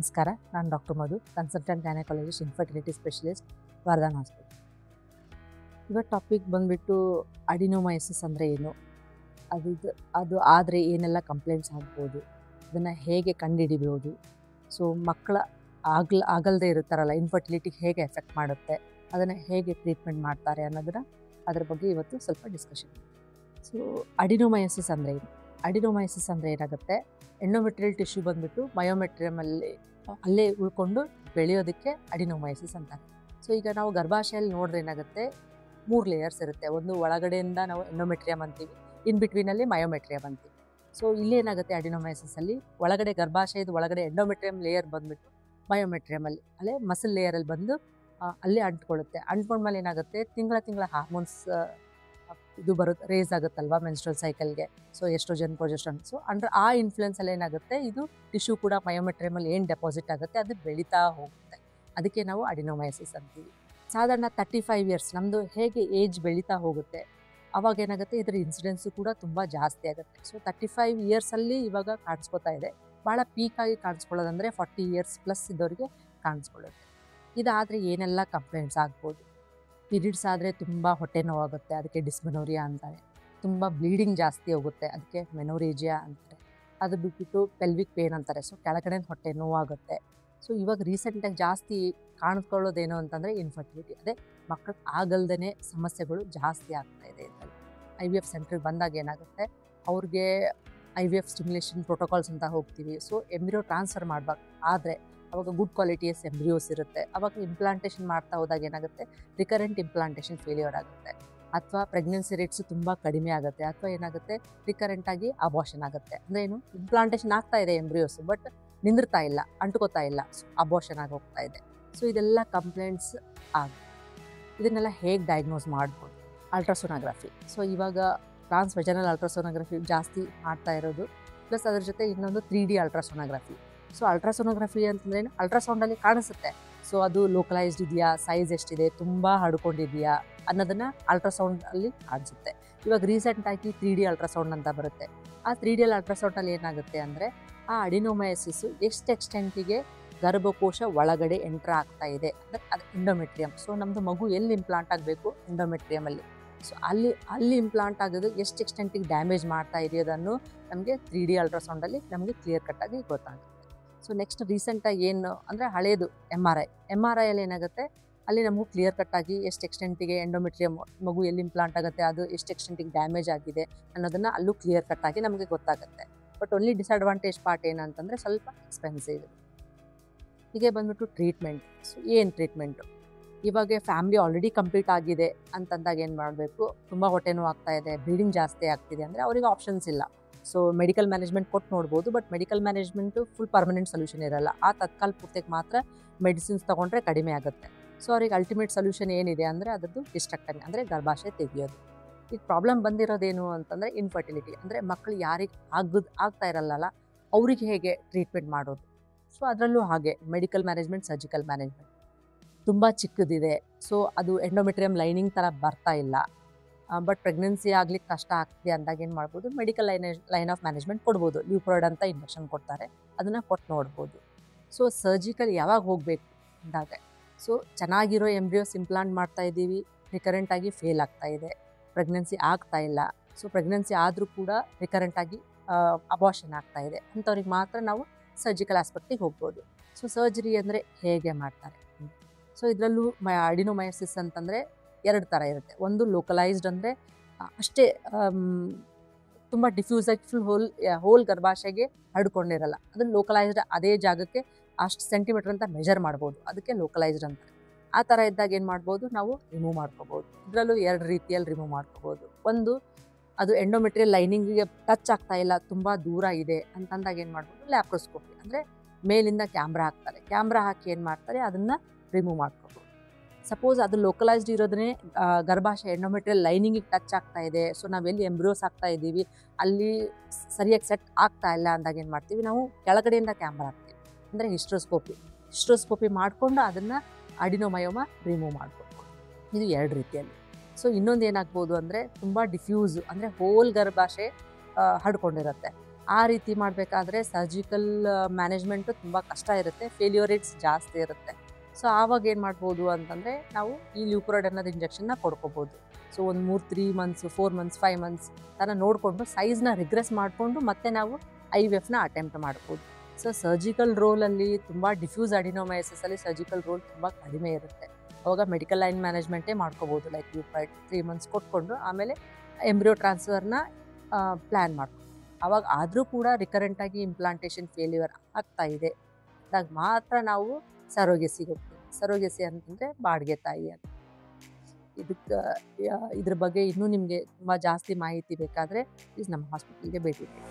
ನಮಸ್ಕಾರ, ನಾನು doctor Madhu, consultant gynaecologist, infertility specialist, Vardhan hospital. ಇವತ್ತು ಟಾಪಿಕ್ ಬಂದುಬಿಟ್ಟು ಅಡಿನೋಮೈಸಿಸ್ ಅಂದರೆ ಏನು, ಅದು ಆದರೆ ಏನೆಲ್ಲ ಕಂಪ್ಲೇಂಟ್ಸ್ ಆಗ್ಬೋದು, ಅದನ್ನು ಹೇಗೆ ಕಂಡುಹಿಡಿಬೋದು, ಸೊ ಮಕ್ಕಳ ಆಗಲ್ಲದೆ ಇರುತ್ತಾರಲ್ಲ, ಇನ್ಫರ್ಟಿಲಿಟಿಗೆ ಹೇಗೆ ಎಫೆಕ್ಟ್ ಮಾಡುತ್ತೆ, ಅದನ್ನು ಹೇಗೆ ಟ್ರೀಟ್ಮೆಂಟ್ ಮಾಡ್ತಾರೆ ಅನ್ನೋದನ್ನು ಅದ್ರ ಬಗ್ಗೆ ಇವತ್ತು ಸ್ವಲ್ಪ ಡಿಸ್ಕಷನ್. ಸೊ ಅಡಿನೋಮೈಸಿಸ್ ಅಂದರೆ ಏನು? ಅಡಿನೋಮೈಸಿಸ್ ಅಂದರೆ ಏನಾಗುತ್ತೆ, ಎಂಡೋಮೆಟ್ರಿಯಲ್ ಟಿಶ್ಯೂ ಬಂದುಬಿಟ್ಟು ಮಯೋಮೆಟ್ರಿಯಮಲ್ಲಿ ಅಲ್ಲೇ ಉಳ್ಕೊಂಡು ಬೆಳೆಯೋದಕ್ಕೆ ಅಡಿನೋಮೈಸಿಸ್ ಅಂತಾರೆ. ಸೊ ಈಗ ನಾವು ಗರ್ಭಾಶಯಲ್ಲಿ ನೋಡಿದ್ರೆ ಏನಾಗುತ್ತೆ, 3 ಲೇಯರ್ಸ್ ಇರುತ್ತೆ. ಒಂದು ಒಳಗಡೆಯಿಂದ ನಾವು ಎಂಡೋಮೆಟ್ರಿಯಮ್ ಅಂತೀವಿ, ಇನ್ ಬಿಟ್ವೀನಲ್ಲಿ ಮಯೋಮೆಟ್ರಿಯಮ್ ಅಂತೀವಿ. ಸೊ ಇಲ್ಲಿ ಏನಾಗುತ್ತೆ, ಅಡಿನೋಮೈಸಿಸಲ್ಲಿ ಒಳಗಡೆ ಗರ್ಭಾಶಯದ ಒಳಗಡೆ ಎಂಡೋಮೆಟ್ರಿಯಮ್ ಲೇಯರ್ ಬಂದುಬಿಟ್ಟು ಮಯೋಮೆಟ್ರಿಯಮಲ್ಲಿ ಅಲ್ಲೇ ಮಸಲ್ ಲೇಯರಲ್ಲಿ ಬಂದು ಅಲ್ಲೇ ಅಂಟ್ಕೊಳ್ಳುತ್ತೆ. ಅಂಟ್ಕೊಂಡ್ಮೇಲೆ ಏನಾಗುತ್ತೆ, ತಿಂಗಳ ಹಾರ್ಮೋನ್ಸ್ ಇದು ರೇಸ್ ಆಗುತ್ತಲ್ವ ಮೆನ್ಸ್ಟ್ರಲ್ ಸೈಕಲ್ಗೆ. So estrogen, progesterone. ಸೊ ಅಂಡ್ರೆ ಆ ಇನ್ಫ್ಲುಯೆನ್ಸಲ್ಲಿ ಏನಾಗುತ್ತೆ, ಇದು ಟಿಶ್ಯೂ ಕೂಡ ಮಯೋಮೆಟ್ರಿಯಮಲ್ಲಿ ಏನು ಡೆಪಾಸಿಟ್ ಆಗುತ್ತೆ ಅದು ಬೆಳೀತಾ ಹೋಗುತ್ತೆ. ಅದಕ್ಕೆ ನಾವು ಅಡಿನೋಮೈಸಿಸ್ ಅಂತೀವಿ. ಸಾಧಾರಣ 35 ಇಯರ್ಸ್ ನಮ್ಮದು ಹೇಗೆ ಏಜ್ ಬೆಳೀತಾ ಹೋಗುತ್ತೆ, ಅವಾಗ ಏನಾಗುತ್ತೆ, ಇದರ ಇನ್ಸಿಡೆನ್ಸು ಕೂಡ ತುಂಬ ಜಾಸ್ತಿ ಆಗುತ್ತೆ. ಸೊ 35 ಇಯರ್ಸಲ್ಲಿ ಇವಾಗ ಕಾಣಿಸ್ಕೊತಾ ಇದೆ. ಭಾಳ ಪೀಕಾಗಿ ಕಾಣಿಸ್ಕೊಳ್ಳೋದಂದರೆ 40 ಇಯರ್ಸ್ ಪ್ಲಸ್ ಇದ್ದವರಿಗೆ ಕಾಣಿಸ್ಕೊಳ್ಳುತ್ತೆ. ಇದಾದರೆ ಏನೆಲ್ಲ ಕಂಪ್ಲೇಂಟ್ಸ್ ಆಗ್ಬೋದು, ಪೀರಿಯಡ್ಸ್ ಆದರೆ ತುಂಬ ಹೊಟ್ಟೆ ನೋವಾಗುತ್ತೆ, ಅದಕ್ಕೆ ಡಿಸ್ಮೆನೋರಿಯಾ ಅಂತಾರೆ. ತುಂಬ ಬ್ಲೀಡಿಂಗ್ ಜಾಸ್ತಿ ಹೋಗುತ್ತೆ, ಅದಕ್ಕೆ ಮೆನೋರೇಜಿಯಾ ಅಂತಾರೆ. ಅದು ಬಿಟ್ಬಿಟ್ಟು ಪೆಲ್ವಿಕ್ ಪೇನ್ ಅಂತಾರೆ. ಸೊ ಕೆಳಗಡೆ ಹೊಟ್ಟೆ ನೋವಾಗುತ್ತೆ. ಸೊ ಇವಾಗ ರೀಸೆಂಟಾಗಿ ಜಾಸ್ತಿ ಕಾಣಿಸ್ಕೊಳ್ಳೋದೇನು ಅಂತಂದರೆ ಇನ್ಫರ್ಟಿಲಿಟಿ, ಅದೇ ಮಕ್ಕಳು ಆಗಲ್ದೇ ಸಮಸ್ಯೆಗಳು ಜಾಸ್ತಿ ಆಗ್ತಾ ಇದೆ ಇದರಲ್ಲಿ. IVF ಸೆಂಟ್ರಿಗೆ ಬಂದಾಗ ಏನಾಗುತ್ತೆ, ಅವ್ರಿಗೆ IVF ಸ್ಟಿಮ್ಯುಲೇಷನ್ ಪ್ರೋಟೋಕಾಲ್ಸ್ ಅಂತ ಹೋಗ್ತೀವಿ. ಸೊ ಎಂಬ್ರಿಯೋ ಟ್ರಾನ್ಸ್ಫರ್ ಮಾಡಬೇಕು, ಆದರೆ ಅವಾಗ ಗುಡ್ ಕ್ವಾಲಿಟಿಯಸ್ ಎಂಬ್ರಿಯೋಸ್ ಇರುತ್ತೆ. ಅವಾಗ ಇಂಪ್ಲಾಂಟೇಷನ್ ಮಾಡ್ತಾ ಹೋದಾಗ ಏನಾಗುತ್ತೆ, ರಿಕರೆಂಟ್ ಇಂಪ್ಲಾಂಟೇಷನ್ ಫೇಲ್ಯೂರ್ ಆಗುತ್ತೆ, ಅಥವಾ ಪ್ರೆಗ್ನೆನ್ಸಿ ರೇಟ್ಸ್ ತುಂಬ ಕಡಿಮೆ ಆಗುತ್ತೆ, ಅಥವಾ ಏನಾಗುತ್ತೆ ರಿಕರೆಂಟಾಗಿ ಅಬಾರ್ಷನ್ ಆಗುತ್ತೆ. ಅಂದರೆ ಏನು, ಇಂಪ್ಲಾಂಟೇಷನ್ ಆಗ್ತಾ ಇದೆ ಎಂಬ್ರಿಯೋಸ್, ಬಟ್ ನಿಂದಿರ್ತಾ ಇಲ್ಲ, ಅಂಟ್ಕೋತಾ ಇಲ್ಲ, ಅಬಾರ್ಷನ್ ಆಗಿ ಹೋಗ್ತಾ ಇದೆ. ಸೊ ಇದೆಲ್ಲ ಕಂಪ್ಲೇಂಟ್ಸ್ ಆಗುತ್ತೆ. ಇದನ್ನೆಲ್ಲ ಹೇಗೆ ಡಯಾಗ್ನೋಸ್ ಮಾಡ್ಬೋದು? ಅಲ್ಟ್ರಾಸೋನೋಗ್ರಫಿ. ಸೊ ಇವಾಗ ಟ್ರಾನ್ಸ್ವೆಜನಲ್ ಅಲ್ಟ್ರಾಸೋನೋಗ್ರಫಿ ಜಾಸ್ತಿ ಮಾಡ್ತಾ ಇರೋದು, ಪ್ಲಸ್ ಅದ್ರ ಜೊತೆ ಇನ್ನೊಂದು 3D ಅಲ್ಟ್ರಾಸೋನೋಗ್ರಫಿ. ಸೊ ಅಲ್ಟ್ರಾಸೋನೋಗ್ರಫಿ ಅಂತಂದ್ರೆ ಅಲ್ಟ್ರಾಸೌಂಡಲ್ಲಿ ಕಾಣಿಸುತ್ತೆ. ಸೊ ಅದು ಲೋಕಲೈಸ್ಡ್ ಇದೆಯಾ, ಸೈಜ್ ಎಷ್ಟಿದೆ, ತುಂಬ ಹಡ್ಕೊಂಡಿದೆಯಾ ಅನ್ನೋದನ್ನು ಅಲ್ಟ್ರಾಸೌಂಡಲ್ಲಿ ಕಾಣಿಸುತ್ತೆ. ಇವಾಗ ರೀಸೆಂಟಾಗಿ 3D ಅಲ್ಟ್ರಾಸೌಂಡ್ ಅಂತ ಬರುತ್ತೆ. ಆ 3D ಅಲ್ಟ್ರಾಸೌಂಡಲ್ಲಿ ಏನಾಗುತ್ತೆ ಅಂದರೆ, ಆ ಅಡಿನೋಮೈಸಿಸ್ಸು ಎಷ್ಟು ಎಕ್ಸ್ಟೆಂಟಿಗೆ ಗರ್ಭಕೋಶ ಒಳಗಡೆ ಎಂಟ್ರ್ ಆಗ್ತಾ ಇದೆ, ಅಂದರೆ ಅದು ಎಂಡೋಮೆಟ್ರಿಯಮ್. ಸೊ ನಮ್ಮದು ಮಗು ಎಲ್ಲಿ ಇಂಪ್ಲಾಂಟ್ ಆಗಬೇಕು, ಎಂಡೋಮೆಟ್ರಿಯಮಲ್ಲಿ. ಸೊ ಅಲ್ಲಿ ಇಂಪ್ಲಾಂಟ್ ಆಗೋದು ಎಷ್ಟು ಎಕ್ಸ್ಟೆಂಟಿಗೆ ಡ್ಯಾಮೇಜ್ ಮಾಡ್ತಾ ಇದೆಯೋದನ್ನು ನಮಗೆ 3D ಅಲ್ಟ್ರಾಸೌಂಡಲ್ಲಿ ನಮಗೆ ಕ್ಲಿಯರ್ ಕಟ್ಟಾಗಿ ಗೊತ್ತಾಗುತ್ತೆ. ಸೊ ನೆಕ್ಸ್ಟ್ ರೀಸೆಂಟಾಗಿ ಏನು ಅಂದರೆ ಹಳೇದು MRI ಅಲ್ಲಿ ಏನಾಗುತ್ತೆ, ಅಲ್ಲಿ ನಮಗೂ ಕ್ಲಿಯರ್ ಕಟ್ಟಾಗಿ ಎಷ್ಟು ಎಕ್ಸ್ಟೆಂಟಿಗೆ ಎಂಡೋಮೆಟ್ರಿಯಮ್ ಮಗು ಎಲ್ಲಿ ಇಂಪ್ಲಾಂಟ್ ಆಗುತ್ತೆ, ಅದು ಎಷ್ಟು ಎಕ್ಸ್ಟೆಂಟಿಗೆ ಡ್ಯಾಮೇಜ್ ಆಗಿದೆ ಅನ್ನೋದನ್ನು ಅಲ್ಲೂ ಕ್ಲಿಯರ್ ಕಟ್ಟಾಗಿ ನಮಗೆ ಗೊತ್ತಾಗುತ್ತೆ. ಬಟ್ ಓನ್ಲಿ ಡಿಸ್ಅಡ್ವಾಂಟೇಜ್ ಪಾರ್ಟ್ ಏನಂತಂದರೆ ಸ್ವಲ್ಪ ಎಕ್ಸ್ಪೆನ್ಸಿವ್. ಹೀಗೆ ಬಂದ್ಬಿಟ್ಟು ಟ್ರೀಟ್ಮೆಂಟ್. ಸೊ ಏನು ಟ್ರೀಟ್ಮೆಂಟು, ಇವಾಗ ಫ್ಯಾಮಿಲಿ ಆಲ್ರೆಡಿ ಕಂಪ್ಲೀಟ್ ಆಗಿದೆ ಅಂತಂದಾಗ ಏನು ಮಾಡಬೇಕು, ತುಂಬ ಹೊಟ್ಟೆ ನೋವು ಆಗ್ತಾ ಇದೆ, ಬ್ಲೀಡಿಂಗ್ ಜಾಸ್ತಿ ಆಗ್ತಿದೆ ಅಂದರೆ ಅವರಿಗೆ ಆಪ್ಷನ್ಸ್ ಇಲ್ಲ. ಸೊ ಮೆಡಿಕಲ್ ಮ್ಯಾನೇಜ್ಮೆಂಟ್ ಕೊಟ್ಟು ನೋಡ್ಬೋದು, but medical management full permanent solution ಇರಲ್ಲ. ಆ ತತ್ಕಾಲ ಪೂರ್ತಿಗೆ ಮಾತ್ರ ಮೆಡಿಸಿನ್ಸ್ ತೊಗೊಂಡ್ರೆ ಕಡಿಮೆ ಆಗುತ್ತೆ. ಸೊ ಅವ್ರಿಗೆ ಅಲ್ಟಿಮೇಟ್ ಸೊಲ್ಯೂಷನ್ ಏನಿದೆ ಅಂದರೆ ಅದರದ್ದು ಹಿಸ್ಟೆಕ್ಟಮಿ, ಅಂದರೆ ಗರ್ಭಾಶಯ ತೆಗೆಯೋದು. ಈಗ ಪ್ರಾಬ್ಲಮ್ ಬಂದಿರೋದೇನು ಅಂತಂದರೆ ಇನ್ಫರ್ಟಿಲಿಟಿ, ಅಂದರೆ ಮಕ್ಕಳು ಯಾರಿಗೆ ಆಗ್ತಾ ಇರಲ್ಲ ಅವ್ರಿಗೆ ಹೇಗೆ ಟ್ರೀಟ್ಮೆಂಟ್ ಮಾಡೋದು. ಸೊ ಅದರಲ್ಲೂ ಹಾಗೆ ಮೆಡಿಕಲ್ ಮ್ಯಾನೇಜ್ಮೆಂಟ್, ಸರ್ಜಿಕಲ್ ಮ್ಯಾನೇಜ್ಮೆಂಟ್ ತುಂಬ ಚಿಕ್ಕದಿದೆ. ಸೊ ಅದು ಎಂಡೋಮೆಟ್ರಿಯಮ್ ಲೈನಿಂಗ್ ಥರ ಬರ್ತಾ ಇಲ್ಲ, ಬಟ್ ಪ್ರೆಗ್ನೆನ್ಸಿ ಆಗ್ಲಿಕ್ಕೆ ಕಷ್ಟ ಆಗ್ತಿದೆ ಅಂದಾಗ ಏನು ಮಾಡ್ಬೋದು, ಮೆಡಿಕಲ್ ಲೈನ್ ಆಫ್ ಮ್ಯಾನೇಜ್ಮೆಂಟ್ ಕೊಡ್ಬೋದು. ಲ್ಯೂಪ್ರಾಯ್ಡ್ ಅಂತ ಇಂಜೆಕ್ಷನ್ ಕೊಡ್ತಾರೆ, ಅದನ್ನು ಕೊಟ್ಟು ನೋಡ್ಬೋದು. ಸೊ ಸರ್ಜಿಕಲ್ ಯಾವಾಗ ಹೋಗಬೇಕು ಅಂದಾಗ, ಸೊ ಚೆನ್ನಾಗಿರೋ ಎಂಬ್ರಿಯೋಸ್ ಇಂಪ್ಲಾಂಟ್ ಮಾಡ್ತಾ ಇದ್ದೀವಿ, ರಿಕರೆಂಟಾಗಿ ಫೇಲ್ ಆಗ್ತಾ ಇದೆ, ಪ್ರೆಗ್ನೆನ್ಸಿ ಆಗ್ತಾ ಇಲ್ಲ. ಸೊ ಪ್ರೆಗ್ನೆನ್ಸಿ ಆದರೂ ಕೂಡ ರಿಕರೆಂಟಾಗಿ ಅಬಾರ್ಷನ್ ಆಗ್ತಾ ಇದೆ, ಅಂಥವ್ರಿಗೆ ಮಾತ್ರ ನಾವು ಸರ್ಜಿಕಲ್ ಆಸ್ಪೆಕ್ಟಿಗೆ ಹೋಗ್ಬೋದು. ಸೊ ಸರ್ಜರಿ ಅಂದರೆ ಹೇಗೆ ಮಾಡ್ತಾರೆ? ಸೊ ಇದರಲ್ಲೂ ಅಡಿನೋಮೈಸಿಸ್ ಅಂತಂದರೆ 2 ಥರ ಇರುತ್ತೆ. ಒಂದು ಲೋಕಲೈಸ್ಡ್, ಅಂದರೆ ಅಷ್ಟೇ ತುಂಬ ಡಿಫ್ಯೂಸಾಗಿ ಫುಲ್ ಹೋಲ್ ಗರ್ಭಾಶಯಗೆ ಹರಡ್ಕೊಂಡಿರಲ್ಲ, ಅದನ್ನು ಲೋಕಲೈಸ್ಡ್ ಅದೇ ಜಾಗಕ್ಕೆ ಅಷ್ಟು ಸೆಂಟಿಮೀಟರ್ ಅಂತ ಮೆಜರ್ ಮಾಡ್ಬೋದು, ಅದಕ್ಕೆ ಲೋಕಲೈಸ್ಡ್ ಅಂತ. ಆ ಥರ ಇದ್ದಾಗ ಏನು ಮಾಡ್ಬೋದು, ನಾವು ರಿಮೂವ್ ಮಾಡ್ಕೋಬೋದು. ಇದರಲ್ಲೂ 2 ರೀತಿಯಲ್ಲಿ ರಿಮೂವ್ ಮಾಡ್ಕೋಬೋದು. ಒಂದು, ಅದು ಎಂಡೋಮೆಟ್ರಿಯಲ್ ಲೈನಿಂಗಿಗೆ ಟಚ್ ಆಗ್ತಾ ಇಲ್ಲ, ತುಂಬ ದೂರ ಇದೆ ಅಂತಂದಾಗ ಏನು ಮಾಡ್ಬೋದು, ಲ್ಯಾಪ್ರೋಸ್ಕೋಪಿ, ಅಂದರೆ ಮೇಲಿಂದ ಕ್ಯಾಮ್ರಾ ಹಾಕ್ತಾರೆ, ಕ್ಯಾಮ್ರಾ ಹಾಕಿ ಏನು ಮಾಡ್ತಾರೆ, ಅದನ್ನು ರಿಮೂವ್ ಮಾಡ್ಕೋಬೋದು. ಸಪೋಸ್ ಅದು ಲೋಕಲೈಸ್ಡ್ ಇರೋದನ್ನೇ ಗರ್ಭಾಶಯ ಎಂಡೋಮೆಟ್ರಿಯಲ್ ಲೈನಿಂಗಿಗೆ ಟಚ್ ಆಗ್ತಾ ಇದೆ, ಸೊ ನಾವೆಲ್ಲಿ ಎಂಬ್ರಿಯೋಸ್ ಆಗ್ತಾ ಇದ್ದೀವಿ ಅಲ್ಲಿ ಸರಿಯಾಗಿ ಸೆಟ್ ಆಗ್ತಾ ಇಲ್ಲ ಅಂದಾಗ ಏನು ಮಾಡ್ತೀವಿ, ನಾವು ಕೆಳಗಡೆಯಿಂದ ಕ್ಯಾಮ್ರಾ ಹಾಕ್ತೀವಿ, ಅಂದರೆ ಹಿಸ್ಟ್ರೋಸ್ಕೋಪಿ ಮಾಡಿಕೊಂಡು ಅದನ್ನು ಅಡಿನೋಮಯೋಮ ರಿಮೂವ್ ಮಾಡ್ಕೋಬೋದು. ಇದು 2 ರೀತಿಯಲ್ಲಿ. ಸೊ ಇನ್ನೊಂದು ಏನಾಗ್ಬೋದು ಅಂದರೆ ತುಂಬ ಡಿಫ್ಯೂಸ್, ಅಂದರೆ ಹೋಲ್ ಗರ್ಭಾಶಯ ಹರಡ್ಕೊಂಡಿರುತ್ತೆ. ಆ ರೀತಿ ಮಾಡಬೇಕಾದ್ರೆ ಸರ್ಜಿಕಲ್ ಮ್ಯಾನೇಜ್ಮೆಂಟು ತುಂಬ ಕಷ್ಟ ಇರುತ್ತೆ, ಫೇಲ್ಯೂರ್ ರೇಟ್ಸ್ ಜಾಸ್ತಿ ಇರುತ್ತೆ. ಸೊ ಆವಾಗ ಏನು ಮಾಡ್ಬೋದು ಅಂತಂದರೆ ನಾವು ಈ ಲ್ಯೂಕ್ರಾಯ್ಡ್ ಅನ್ನೋದು ಇಂಜೆಕ್ಷನ್ನ ಕೊಡ್ಕೋಬೋದು. ಸೊ ಒಂದು 3 ಮಂತ್ಸು 4 ಮಂತ್ಸ್ 5 ಮಂತ್ಸ್ ಥರ ನೋಡಿಕೊಂಡು ಸೈಜ್ನ ರಿಗ್ರೆಸ್ ಮಾಡಿಕೊಂಡು ಮತ್ತೆ ನಾವು IVFನ ಅಟೆಂಪ್ಟ್ ಮಾಡ್ಬೋದು. ಸೊ ಸರ್ಜಿಕಲ್ ರೋಲಲ್ಲಿ ತುಂಬ ಡಿಫ್ಯೂಸ್ ಅಡಿನೋಮೈಸಿಸಲ್ಲಿ ಸರ್ಜಿಕಲ್ ರೋಲ್ ತುಂಬ ಕಡಿಮೆ ಇರುತ್ತೆ. ಅವಾಗ ಮೆಡಿಕಲ್ ಲೈನ್ ಮ್ಯಾನೇಜ್ಮೆಂಟೇ ಮಾಡ್ಕೋಬೋದು. ಲೈಕ್ ಲ್ಯೂಕ್ರಾಯ್ಡ್ 3 ಮಂತ್ಸ್ ಕೊಟ್ಕೊಂಡು ಆಮೇಲೆ ಎಂಬ್ರಿಯೋ ಟ್ರಾನ್ಸ್ಫರ್ನ ಪ್ಲ್ಯಾನ್ ಮಾಡ್ಕೊಂಡು ಅವಾಗ ಆದರೂ ಕೂಡ ರಿಕರೆಂಟಾಗಿ ಇಂಪ್ಲಾಂಟೇಷನ್ ಫೇಲ್ಯೂರ್ ಆಗ್ತಾ ಇದೆ ಅದಾಗ ಮಾತ್ರ ನಾವು ಸರೋಗೆಸಿಗೆ ಹೋಗ್ತೀವಿ. ಸರೋಗೆಸಿ ಅಂತಂದರೆ ಬಾಡಿಗೆ ತಾಯಿ ಅಂತ. ಇದ್ರ ಬಗ್ಗೆ ಇನ್ನೂ ನಿಮಗೆ ತುಂಬ ಜಾಸ್ತಿ ಮಾಹಿತಿ ಬೇಕಾದರೆ ಪ್ಲೀಸ್ ನಮ್ಮ ಹಾಸ್ಪಿಟಲ್ಗೆ ಭೇಟಿ ನೀಡಿ.